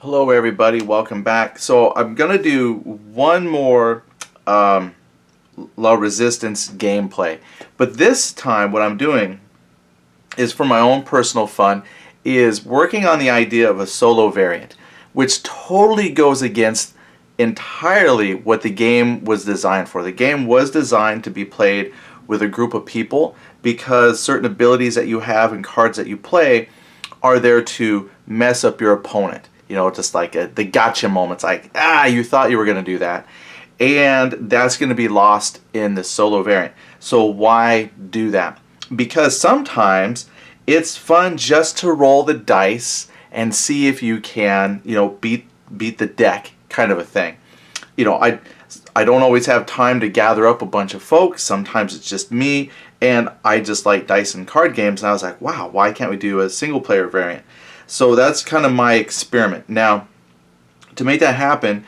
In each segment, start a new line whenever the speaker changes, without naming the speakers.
Hello everybody, welcome back. So I'm going to do one more low resistance gameplay. But this time what I'm doing is for my own personal fun, is working on the idea of a solo variant, which totally goes against entirely what the game was designed for. The game was designed to be played with a group of people because certain abilities that you have and cards that you play are there to mess up your opponent. You know, just like the gotcha moments, like, you thought you were going to do that. And that's going to be lost in the solo variant. So why do that? Because sometimes it's fun just to roll the dice and see if you can, beat the deck, kind of a thing. I don't always have time to gather up a bunch of folks. Sometimes it's just me, and I just like dice and card games. And I was like, wow, why can't we do a single player variant? So that's kind of my experiment. Now, to make that happen,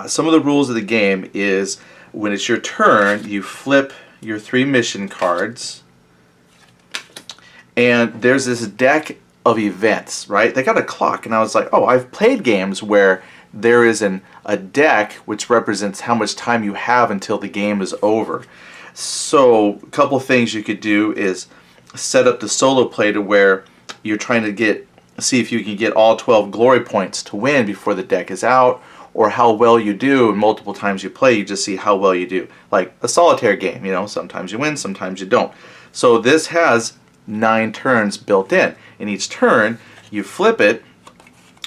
some of the rules of the game is when it's your turn, you flip your 3 mission cards, and there's this deck of events, right? They got a clock, and I was like, oh, I've played games where there is a deck which represents how much time you have until the game is over. So a couple things you could do is set up the solo play to where you're trying to see if you can get all 12 glory points to win before the deck is out, or how well you do. And multiple times you play, you just see how well you do. Like a solitaire game, sometimes you win, sometimes you don't. So this has 9 turns built in. In each turn, you flip it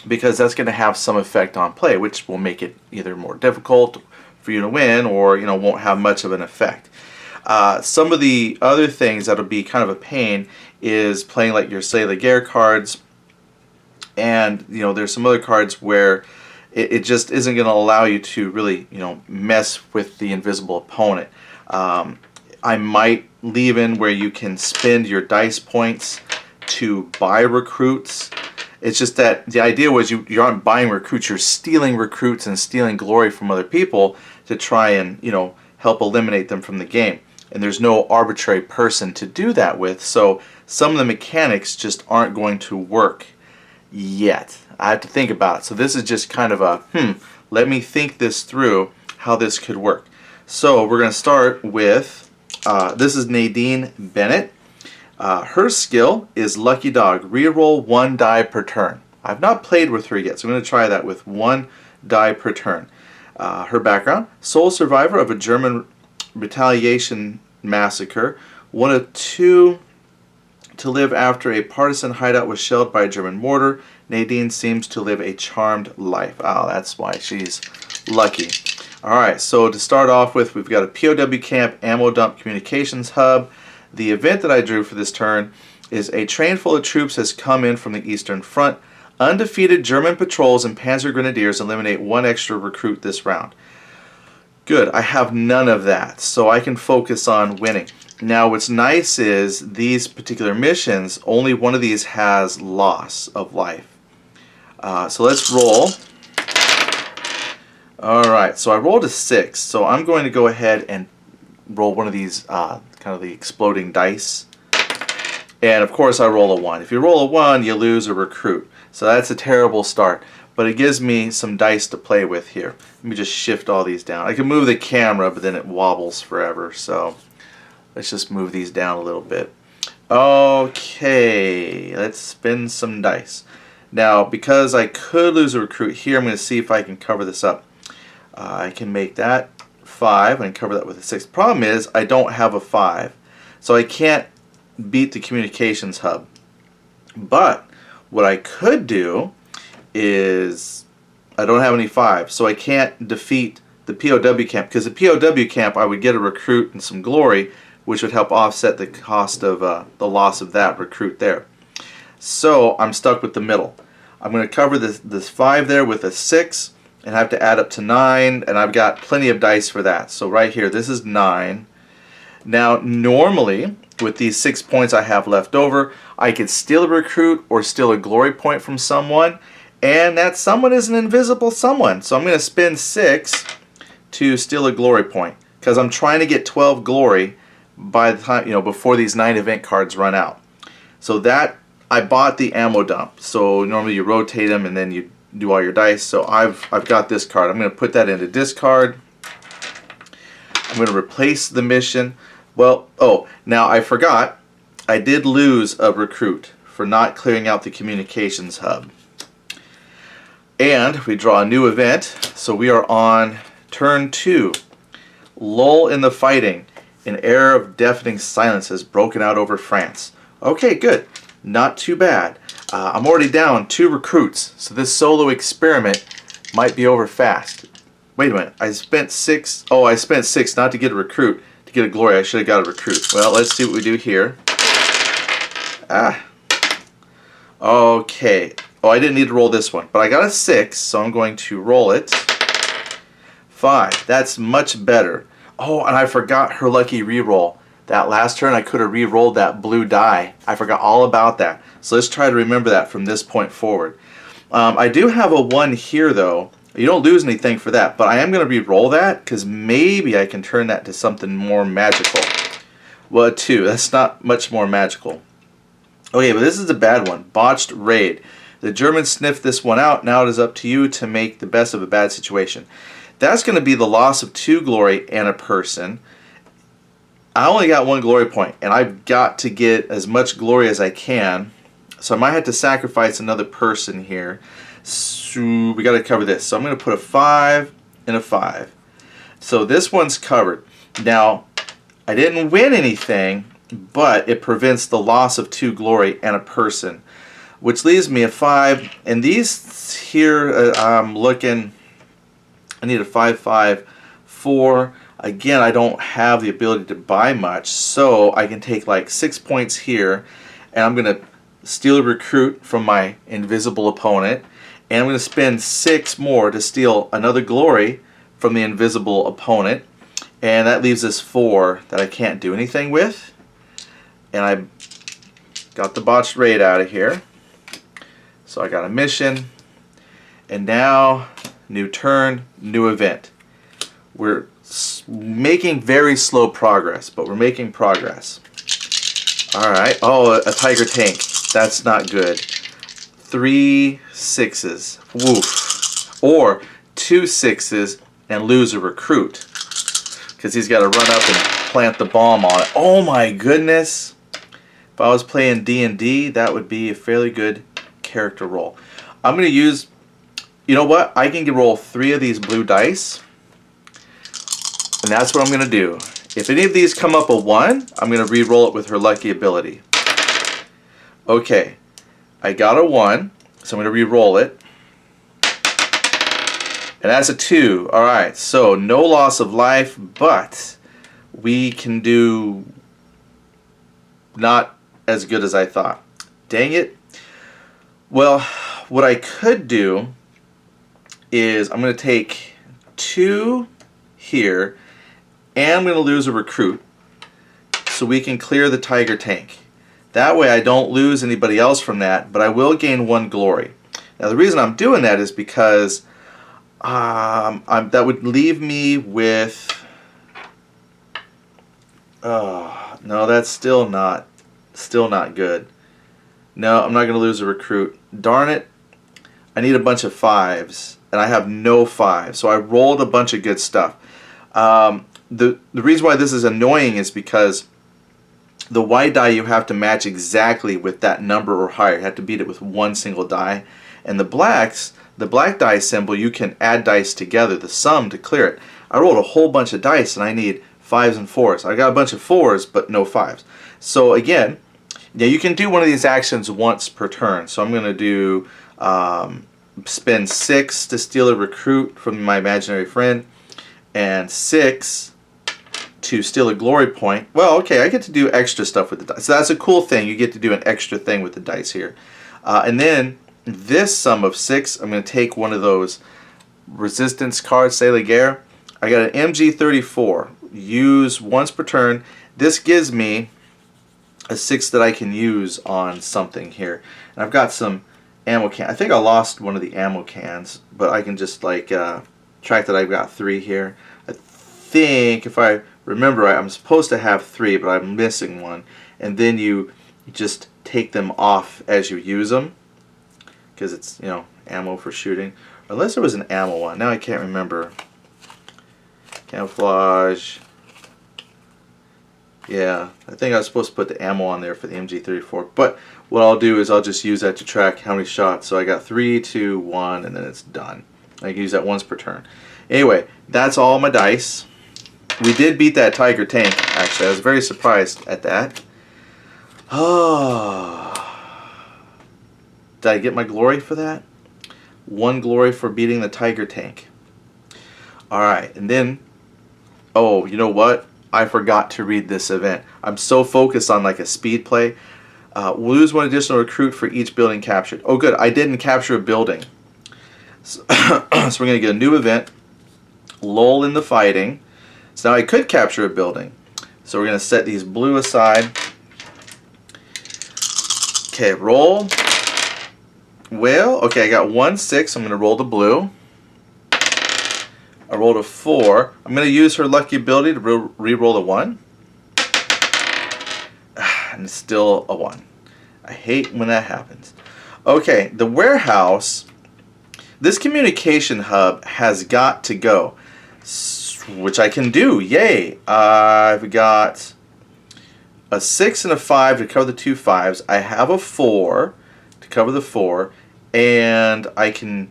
because that's going to have some effect on play, which will make it either more difficult for you to win or, won't have much of an effect. Some of the other things that'll be kind of a pain is playing like your solitaire cards. And there's some other cards where it just isn't going to allow you to really mess with the invisible opponent. I might leave in where you can spend your dice points to buy recruits. It's just that the idea was you aren't buying recruits, you're stealing recruits and stealing glory from other people to try and help eliminate them from the game. And there's no arbitrary person to do that with, so some of the mechanics just aren't going to work yet. I have to think about it. So this is just kind of a, let me think this through, how this could work. So we're going to start with, this is Nadine Bennett. Her skill is Lucky Dog. Reroll 1 die per turn. I've not played with her yet, so I'm going to try that with 1 die per turn. Her background, sole survivor of a German retaliation massacre, one of 2 to live after a partisan hideout was shelled by a German mortar. Nadine seems to live a charmed life. Oh, that's why she's lucky. Alright, so to start off with, we've got a POW camp, ammo dump, communications hub. The event that I drew for this turn is a train full of troops has come in from the Eastern Front. Undefeated German patrols and Panzer Grenadiers eliminate 1 extra recruit this round. Good, I have none of that, so I can focus on winning. Now what's nice is these particular missions, only one of these has loss of life. So let's roll. Alright, so I rolled a 6, so I'm going to go ahead and roll one of these kind of the exploding dice. And of course I roll a 1. If you roll a 1, you lose a recruit. So that's a terrible start. But it gives me some dice to play with here. Let me just shift all these down. I can move the camera, but then it wobbles forever. So let's just move these down a little bit. Okay, let's spin some dice. Now, because I could lose a recruit here, I'm going to see if I can cover this up. I can make that 5 and cover that with a 6. Problem is, I don't have a 5. So I can't beat the communications hub. But what I could do is, I don't have any 5, so I can't defeat the POW camp, because the POW camp I would get a recruit and some glory, which would help offset the cost of the loss of that recruit there. So I'm stuck with the middle. I'm going to cover this 5 there with a 6 and have to add up to 9, and I've got plenty of dice for that. So right here, this is 9. Now normally with these 6 points I have left over, I could steal a recruit or steal a glory point from someone, and that someone is an invisible someone. So I'm going to spend 6 to steal a glory point, because I'm trying to get 12 glory by the time, before these 9 event cards run out. So that, I bought the ammo dump. So normally you rotate them and then you do all your dice. So I've got this card. I'm going to put that into discard. I'm going to replace the mission. Well, oh, now I forgot. I did lose a recruit for not clearing out the communications hub. And we draw a new event. So we are on turn 2. Lull in the fighting. An era of deafening silence has broken out over France. Okay, good. Not too bad. I'm already down 2 recruits, so this solo experiment might be over fast. Wait a minute. I spent 6. Oh, I spent 6 not to get a recruit. To get a glory, I should have got a recruit. Well, let's see what we do here. Okay. Oh, I didn't need to roll this one, but I got a 6, so I'm going to roll it. 5. That's much better. Oh, and I forgot her lucky reroll. That last turn I could have re-rolled that blue die. I forgot all about that. So let's try to remember that from this point forward. I do have a 1 here though. You don't lose anything for that, but I am going to re-roll that because maybe I can turn that to something more magical. Well, a 2. That's not much more magical. Okay, but this is a bad one. Botched raid. The Germans sniffed this one out. Now it is up to you to make the best of a bad situation. That's going to be the loss of 2 glory and a person. I only got 1 glory point, and I've got to get as much glory as I can. So I might have to sacrifice another person here. So we got to cover this. So I'm going to put a 5 and a 5. So this one's covered. Now, I didn't win anything, but it prevents the loss of 2 glory and a person, which leaves me a 5. And these here, I'm looking, I need a 5, 5, 4. Again, I don't have the ability to buy much, so I can take like 6 points here, and I'm going to steal a recruit from my invisible opponent, and I'm going to spend 6 more to steal another glory from the invisible opponent, and that leaves us 4 that I can't do anything with. And I got the botched raid out of here, so I got a mission, and now new turn, new event. We're making very slow progress, but we're making progress. Alright. Oh, a tiger tank. That's not good. 3 6s. Woof. Or 2 6s and lose a recruit. Because he's got to run up and plant the bomb on it. Oh my goodness. If I was playing D&D, that would be a fairly good character roll. I'm going to use... You know what? I can roll 3 of these blue dice. And that's what I'm going to do. If any of these come up a 1, I'm going to re-roll it with her lucky ability. Okay. I got a 1, so I'm going to re-roll it. And that's a 2. Alright, so no loss of life, but we can do not as good as I thought. Dang it. Well, what I could do is I'm going to take 2 here, and I'm going to lose a recruit so we can clear the tiger tank. That way I don't lose anybody else from that, but I will gain 1 glory. Now the reason I'm doing that is because that would leave me with... no, that's still not good. No, I'm not going to lose a recruit. Darn it. I need a bunch of 5s, and I have no 5. So I rolled a bunch of good stuff. The reason why this is annoying is because the white die you have to match exactly with that number or higher. You have to beat it with 1 single die. And the black die symbol, you can add dice together, the sum, to clear it. I rolled a whole bunch of dice and I need 5s and 4s. I got a bunch of 4s but no 5s. So again, yeah, you can do one of these actions once per turn. So I'm going to do spend 6 to steal a recruit from my imaginary friend, and 6 to steal a glory point. Well, okay, I get to do extra stuff with the dice. So that's a cool thing. You get to do an extra thing with the dice here. And then this sum of 6, I'm going to take one of those resistance cards, solitaire. I got an MG34. Use once per turn. This gives me a 6 that I can use on something here. And I've got some ammo can. I think I lost one of the ammo cans, but I can just like track that I've got 3 here. I think if I remember right, I'm supposed to have 3, but I'm missing 1. And then you just take them off as you use them, because it's, you know, ammo for shooting. Unless there was an ammo one. Now I can't remember. Camouflage. Yeah, I think I was supposed to put the ammo on there for the MG34. But what I'll do is I'll just use that to track how many shots. So I got 3, 2, 1, and then it's done. I can use that once per turn. Anyway, that's all my dice. We did beat that Tiger tank, actually. I was very surprised at that. Oh. Did I get my glory for that? 1 glory for beating the Tiger tank. Alright, and then, oh, you know what? I forgot to read this event. I'm so focused on like a speed play. Lose 1 additional recruit for each building captured. Oh good, I didn't capture a building. So, so we're going to get a new event. Lull in the fighting. So now I could capture a building. So we're going to set these blue aside. Okay, roll. Well, okay, I got 1, 6. I'm going to roll the blue. I rolled a 4. I'm going to use her lucky ability to re-roll a 1. And it's still a 1. I hate when that happens. Okay, the warehouse. This communication hub has got to go. Which I can do. Yay. I've got a 6 and a 5 to cover the 2 5s. I have a 4 to cover the 4. And I can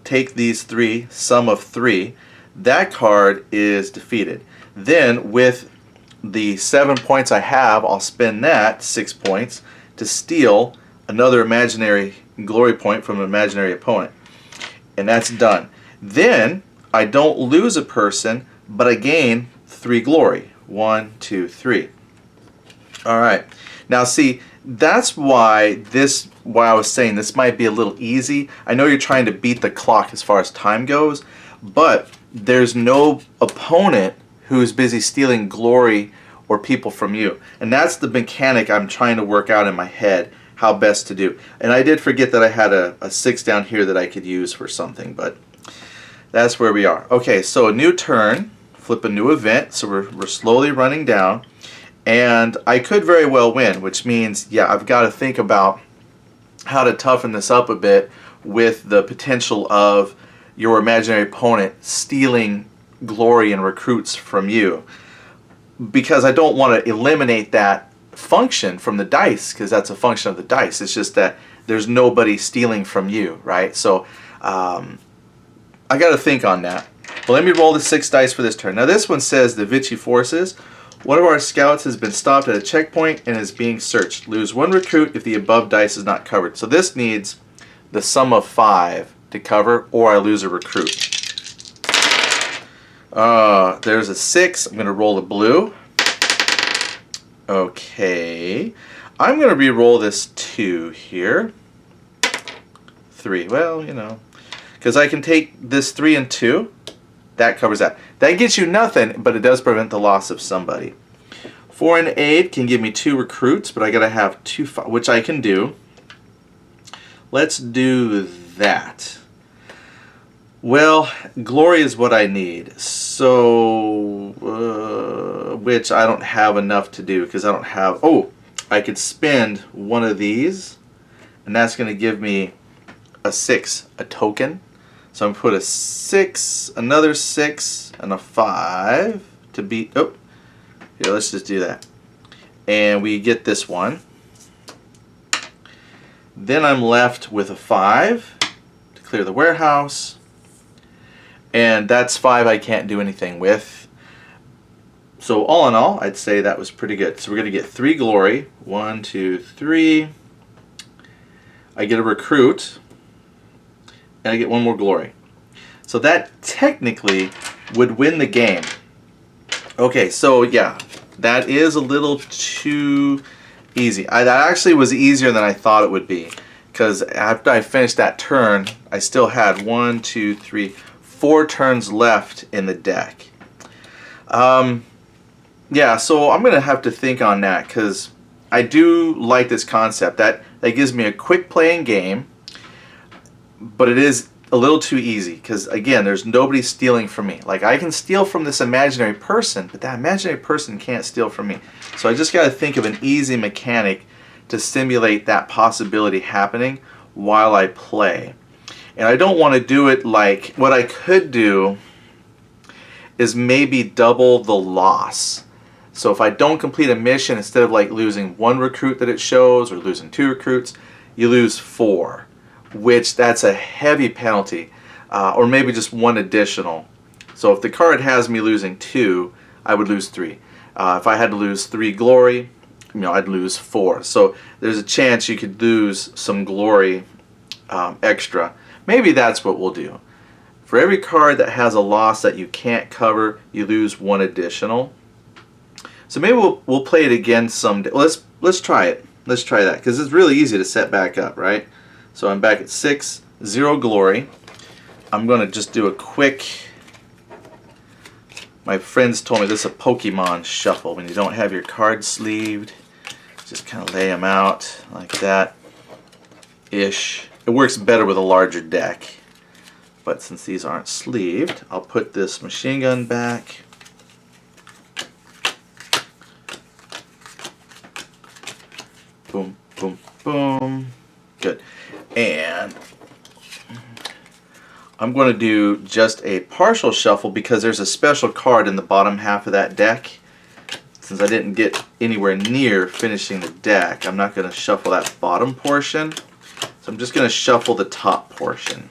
take these 3, sum of 3. That card is defeated. Then with the 7 points I have, I'll spend that 6 points to steal another imaginary glory point from an imaginary opponent. And that's done. Then I don't lose a person, but I gain 3 glory. 1, 2, 3. Alright. Now see, that's why I was saying this might be a little easy. I know you're trying to beat the clock as far as time goes, but there's no opponent who's busy stealing glory or people from you. And that's the mechanic I'm trying to work out in my head, how best to do. And I did forget that I had a 6 down here that I could use for something, but that's where we are. Okay, so a new turn, flip a new event, so we're slowly running down. And I could very well win, which means, yeah, I've got to think about how to toughen this up a bit with the potential of your imaginary opponent stealing glory and recruits from you. Because I don't want to eliminate that function from the dice, because that's a function of the dice. It's just that there's nobody stealing from you, right? So I got to think on that. But let me roll the 6 dice for this turn. Now this one says the Vichy forces. One of our scouts has been stopped at a checkpoint and is being searched. Lose 1 recruit if the above dice is not covered. So this needs the sum of 5 to cover, or I lose a recruit. There's a 6. I'm going to roll the blue. Okay. I'm going to re-roll this 2 here. 3. Well, you know. Because I can take this 3 and 2. That covers that. That gets you nothing, but it does prevent the loss of somebody. 4 and 8 can give me 2 recruits, but I got to have 2, which I can do. Let's do that. Well, glory is what I need. So, which I don't have enough to do because I don't have. Oh, I could spend one of these, and that's going to give me a 6, a token. So I'm going to put a 6, another 6, and a 5 to beat. Oh, here, let's just do that. And we get this one. Then I'm left with a 5 to clear the warehouse. And that's 5 I can't do anything with. So all in all, I'd say that was pretty good. So we're going to get 3 glory. 1, 2, 3. I get a recruit. And I get 1 more glory. So that technically would win the game. Okay, so yeah, that is a little too easy. That actually was easier than I thought it would be. Because after I finished that turn, I still had 1, 2, 3, 4 turns left in the deck. Yeah, so I'm going to have to think on that because I do like this concept. That gives me a quick playing game. But it is a little too easy because, again, there's nobody stealing from me. Like, I can steal from this imaginary person, but that imaginary person can't steal from me. So I just got to think of an easy mechanic to simulate that possibility happening while I play. And I don't want to do it like, what I could do is maybe double the loss. So if I don't complete a mission, instead of like losing 1 recruit that it shows or losing 2 recruits, you lose 4, which that's a heavy penalty, or maybe just 1 additional. So if the card has me losing 2, I would lose 3. If I had to lose 3 glory, I'd lose 4. So there's a chance you could lose some glory extra. Maybe that's what we'll do. For every card that has a loss that you can't cover, you lose 1 additional. So maybe we'll play it again someday. Well, let's try it. Let's try that, because it's really easy to set back up, right? So I'm back at 6, 0 glory. I'm going to just do a quick... My friends told me this is a Pokemon shuffle. When you don't have your cards sleeved, just kind of lay them out like that. Ish. It works better with a larger deck. But since these aren't sleeved, I'll put this machine gun back. Boom, boom, boom. Good. And I'm going to do just a partial shuffle because there's a special card in the bottom half of that deck. Since I didn't get anywhere near finishing the deck, I'm not going to shuffle that bottom portion. So I'm just going to shuffle the top portion.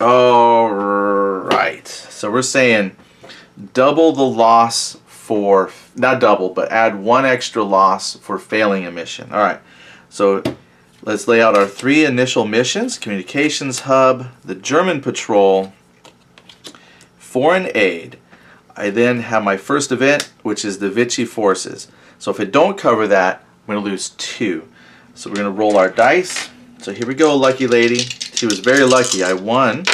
Alright. So we're saying double the loss for, not double, but add 1 extra loss for failing a mission. Alright, so let's lay out our 3 initial missions. Communications Hub, the German Patrol, Foreign Aid. I then have my first event, which is the Vichy Forces. So if I don't cover that, I'm going to lose 2. So we're going to roll our dice. So here we go, lucky lady. She was very lucky. I won.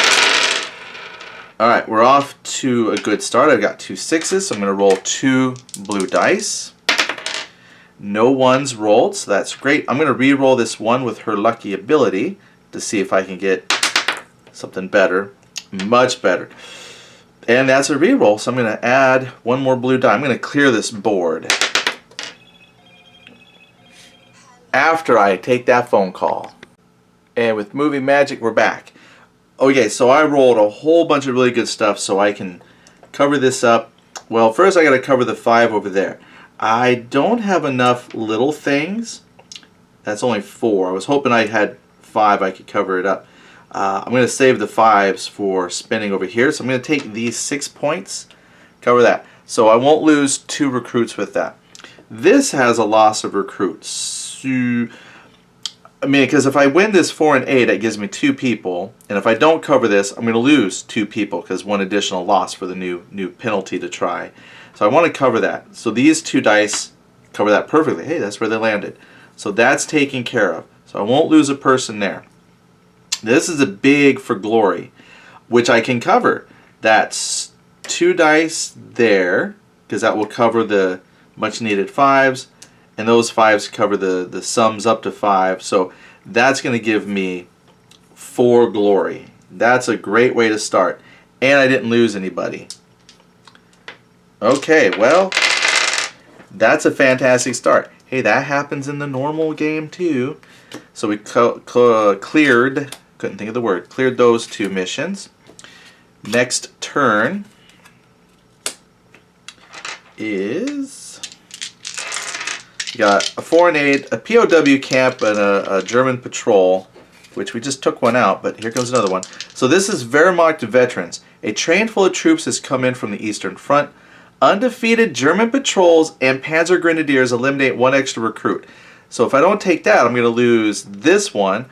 Alright, we're off to a good start. I've got 2 6s, so I'm going to roll 2 blue dice. No 1s rolled, so that's great. I'm going to re-roll this 1 with her lucky ability to see if I can get something better. Much better. And that's a re-roll, so I'm going to add 1 more blue die. I'm going to clear this board after I take that phone call. And with Movie Magic, we're back. Okay, so I rolled a whole bunch of really good stuff so I can cover this up. Well, first I got to cover the 5 over there. I don't have enough little things. That's only 4. I was hoping I had 5 I could cover it up. I'm going to save the 5s for spending over here. So I'm going to take these 6 points, cover that. So I won't lose 2 recruits with that. This has a loss of recruits. I mean, because if I win this 4 and 8, it gives me 2 people, and if I don't cover this, I'm going to lose 2 people because 1 additional loss for the new penalty to try. So I want to cover that. So these 2 dice cover that perfectly. Hey, that's where they landed. So that's taken care of. So I won't lose a person there. This is a big for glory, which I can cover. That's 2 dice there, because that will cover the much needed 5s. And those 5s cover the sums up to 5. So that's going to give me 4 glory. That's a great way to start. And I didn't lose anybody. Okay, well, that's a fantastic start. Hey, that happens in the normal game too. So we cleared, couldn't think of the word, cleared those 2 missions. Next turn is... You got a foreign aid, a POW camp, and a German patrol, which we just took one out, but here comes another one. So this is Wehrmacht veterans. A train full of troops has come in from the Eastern Front. Undefeated German patrols and Panzer Grenadiers eliminate 1 extra recruit. So if I don't take that, I'm going to lose this one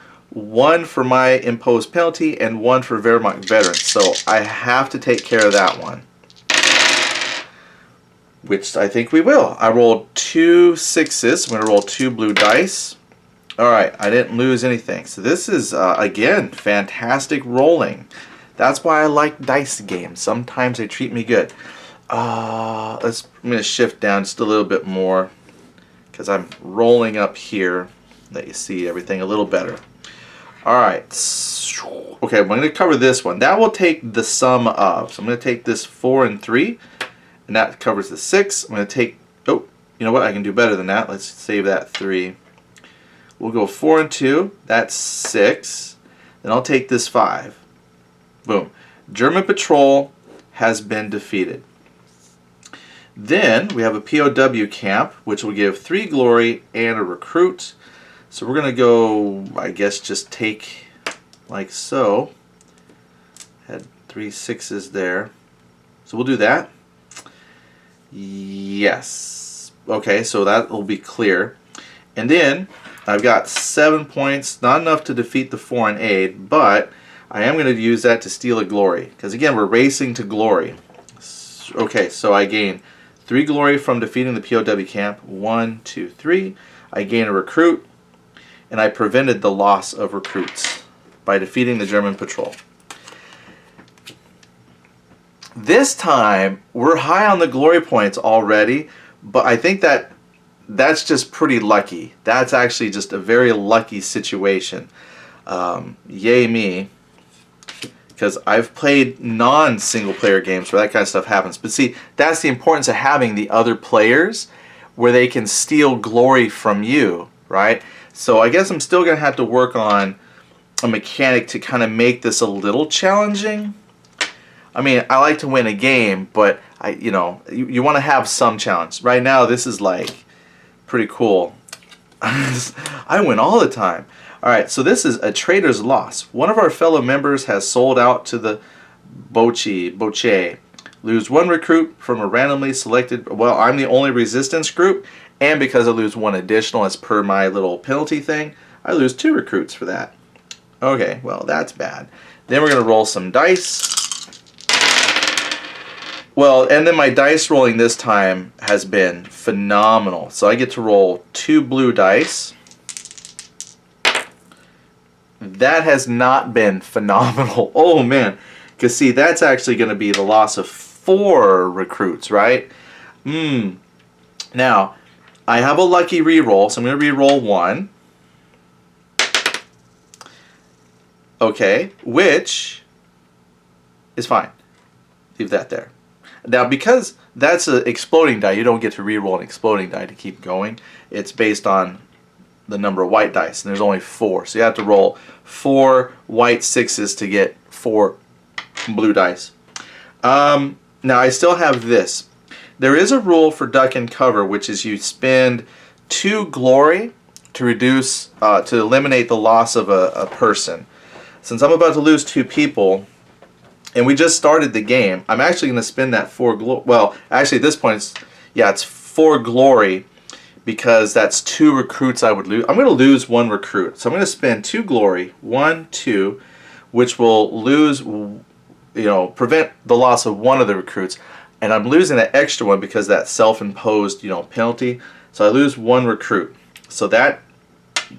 for my imposed penalty, and 1 for Wehrmacht veterans. So I have to take care of that one, which I think we will. I rolled 2 6s. I'm going to roll 2 blue dice. Alright, I didn't lose anything. So this is, again, fantastic rolling. That's why I like dice games. Sometimes they treat me good. I'm going to shift down just a little bit more because I'm rolling up here. Let you see everything a little better. Alright. Okay, I'm going to cover this one. That will take the sum of. So I'm going to take this 4 and 3. And that covers the 6. I'm going to take, oh, you know what? I can do better than that. Let's save that 3. We'll go 4 and 2. That's 6. Then I'll take this 5. Boom. German patrol has been defeated. Then we have a POW camp, which will give 3 glory and a recruit. So we're going to go, I guess, just take like so. Had 3 6s there. So we'll do that. Yes. Okay, so that will be clear. And then I've got 7 points, not enough to defeat the foreign aid, but I am going to use that to steal a glory. Because again, we're racing to glory. Okay, so I gain 3 glory from defeating the POW camp. 1, 2, 3. I gain a recruit, and I prevented the loss of recruits by defeating the German patrol. This time, we're high on the glory points already, but I think that's just pretty lucky. That's actually just a very lucky situation. Yay me. Because I've played non-single player games where that kind of stuff happens. But see, that's the importance of having the other players where they can steal glory from you, right? So I guess I'm still going to have to work on a mechanic to kind of make this a little challenging. I mean, I like to win a game, but you want to have some challenge. Right now, this is like pretty cool. I win all the time. Alright, so this is a trader's loss. One of our fellow members has sold out to the Boche. Lose 1 recruit from a randomly selected, well, I'm the only resistance group, and because I lose 1 additional as per my little penalty thing, I lose 2 recruits for that. Okay, well, that's bad. Then we're going to roll some dice. Well, and then my dice rolling this time has been phenomenal. So I get to roll 2 blue dice. That has not been phenomenal. Oh man, because see, that's actually going to be the loss of 4 recruits, right? Now, I have a lucky reroll, so I'm going to reroll 1. Okay, which is fine. Leave that there. Now, because that's an exploding die, you don't get to reroll an exploding die to keep going. It's based on the number of white dice, and there's only 4. So you have to roll 4 white 6s to get 4 blue dice. Now I still have this. There is a rule for duck and cover, which is you spend 2 glory to reduce, to eliminate the loss of a person. Since I'm about to lose 2 people, and we just started the game, I'm actually going to spend that 4 glory. Well, actually at this point, it's 4 glory, because that's 2 recruits I would lose. I'm going to lose 1 recruit. So I'm going to spend 2 glory, 1, 2, which will lose, prevent the loss of 1 of the recruits. And I'm losing that extra one because that self-imposed, penalty. So I lose 1 recruit. So that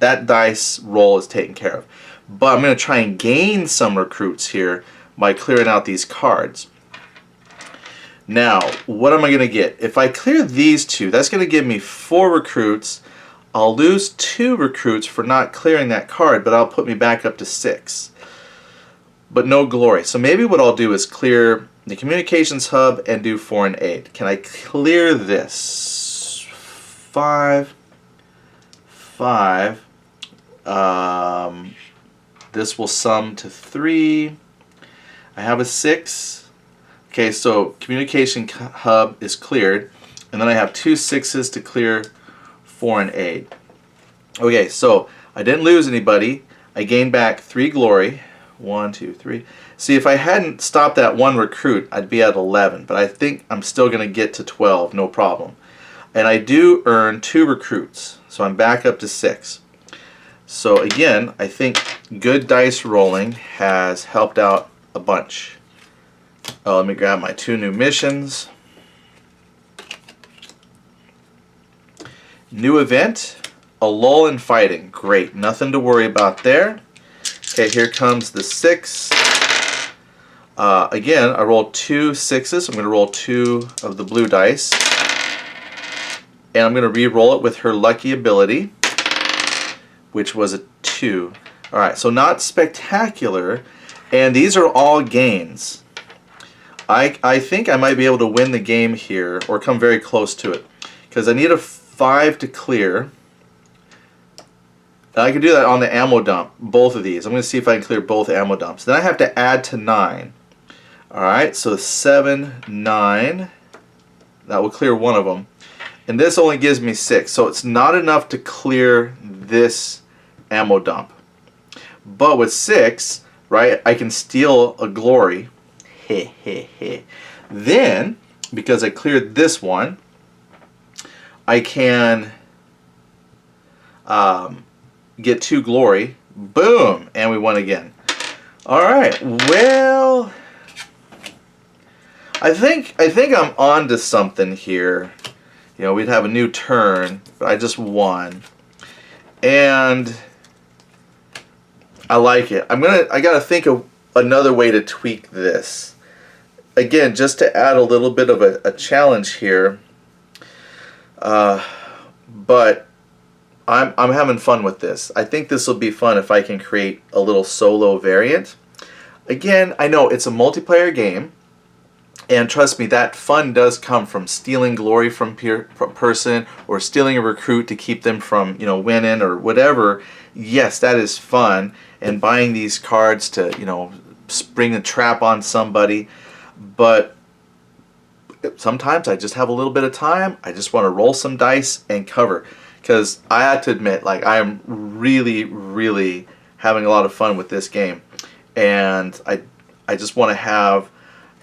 dice roll is taken care of. But I'm going to try and gain some recruits here by clearing out these cards. Now, what am I going to get? If I clear these 2, that's going to give me 4 recruits. I'll lose 2 recruits for not clearing that card, but I'll put me back up to 6. But no glory. So maybe what I'll do is clear the communications hub and do foreign aid. Can I clear this? 5, 5. This will sum to 3. I have a 6. Okay, so communication hub is cleared, and then I have 2 6s to clear foreign aid. Okay, so I didn't lose anybody. I gained back 3 glory. 1, 2, 3. See, if I hadn't stopped that 1 recruit, I'd be at 11, but I think I'm still going to get to 12, no problem. And I do earn 2 recruits, so I'm back up to 6. So again, I think good dice rolling has helped out a bunch. Let me grab my 2 new missions. New event, a lull in fighting. Great, nothing to worry about there. Okay, here comes the 6. Again, I rolled 2 6s. I'm going to roll 2 of the blue dice. And I'm going to re-roll it with her lucky ability, which was a 2. Alright, so not spectacular. And these are all gains. I think I might be able to win the game here, or come very close to it. Because I need a 5 to clear. And I can do that on the ammo dump, both of these. I'm going to see if I can clear both ammo dumps. Then I have to add to 9. Alright, so 7, 9. That will clear one of them. And this only gives me 6, so it's not enough to clear this ammo dump. But with 6, right, I can steal a glory. Then, because I cleared this one, I can get 2 glory. Boom! And we won again. Alright, well, I think I'm on to something here. You know, we'd have a new turn, but I just won. And I like it. I gotta think of another way to tweak this. Again, just to add a little bit of a challenge here. But I'm having fun with this. I think this will be fun if I can create a little solo variant. Again, I know it's a multiplayer game. And trust me, that fun does come from stealing glory from person, or stealing a recruit to keep them from, you know, winning or whatever. Yes, that is fun. And buying these cards to, you know, spring a trap on somebody. But sometimes I just have a little bit of time. I just want to roll some dice and cover. Because I have to admit, like, I am really, really having a lot of fun with this game. And I just want to have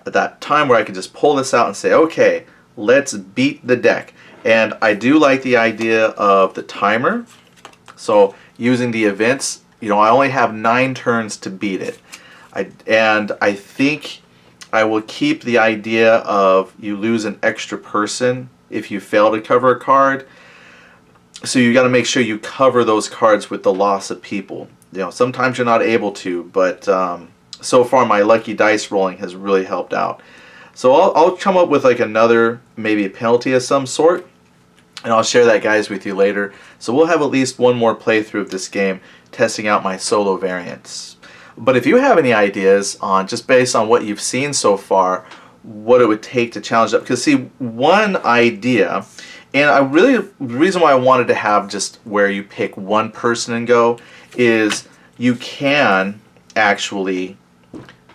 that time where I can just pull this out and say, okay, let's beat the deck. And I do like the idea of the timer. So using the events, you know, I only have 9 turns to beat it. And I think I will keep the idea of you lose an extra person if you fail to cover a card. So you got to make sure you cover those cards with the loss of people. You know, sometimes you're not able to, but so far my lucky dice rolling has really helped out. So I'll come up with like another, maybe a penalty of some sort, and I'll share that, guys, with you later. So we'll have at least one more playthrough of this game, testing out my solo variants. But if you have any ideas on, just based on what you've seen so far, what it would take to challenge up, because see, one idea, and the reason why I wanted to have just where you pick one person and go, is you can actually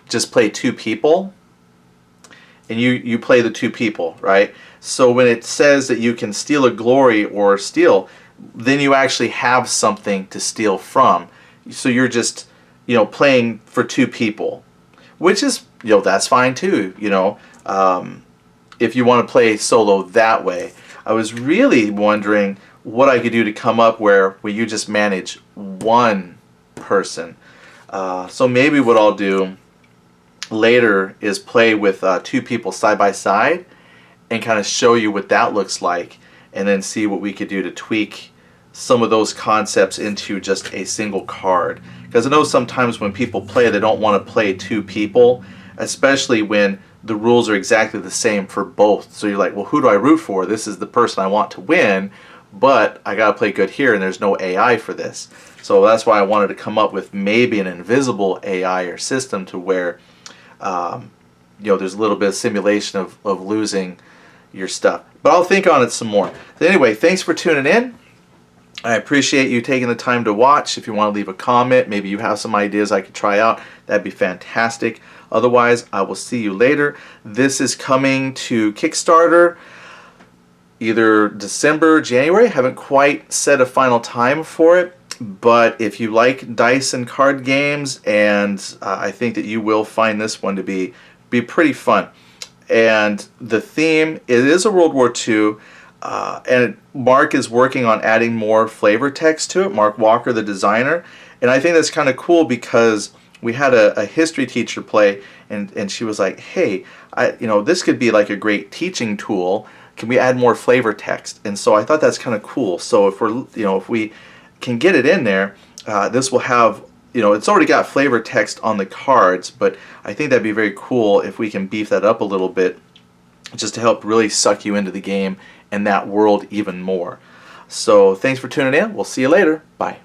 just play 2 people, and you play the 2 people, right? So when it says that you can steal a glory or steal, then you actually have something to steal from. So you're just, you know, playing for 2 people, which is, you know, that's fine too, you know, if you want to play solo that way. I was really wondering what I could do to come up where you just manage 1 person. So maybe what I'll do later is play with 2 people side by side and kind of show you what that looks like, and then see what we could do to tweak some of those concepts into just a single card. Because I know sometimes when people play, they don't want to play 2 people, especially when the rules are exactly the same for both. So you're like, well, who do I root for? This is the person I want to win, but I gotta play good here, and there's no AI for this. So that's why I wanted to come up with maybe an invisible AI or system to where you know, there's a little bit of simulation of losing your stuff. But I'll think on it some more. So anyway, thanks for tuning in. I appreciate you taking the time to watch. If you want to leave a comment, maybe you have some ideas I could try out, that'd be fantastic. Otherwise, I will see you later. This is coming to Kickstarter either December, January. I haven't quite set a final time for it. But if you like dice and card games, and I think that you will find this one to be pretty fun. And the theme, it is a World War II, and Mark is working on adding more flavor text to it, Mark Walker, the designer. And I think that's kind of cool because we had a history teacher play, and she was like, hey, you know, this could be like a great teaching tool. Can we add more flavor text? And so I thought that's kind of cool. So if we're, you know, if we can get it in there, this will have, you know, it's already got flavor text on the cards, but I think that'd be very cool if we can beef that up a little bit, just to help really suck you into the game and that world even more. So thanks for tuning in. We'll see you later. Bye.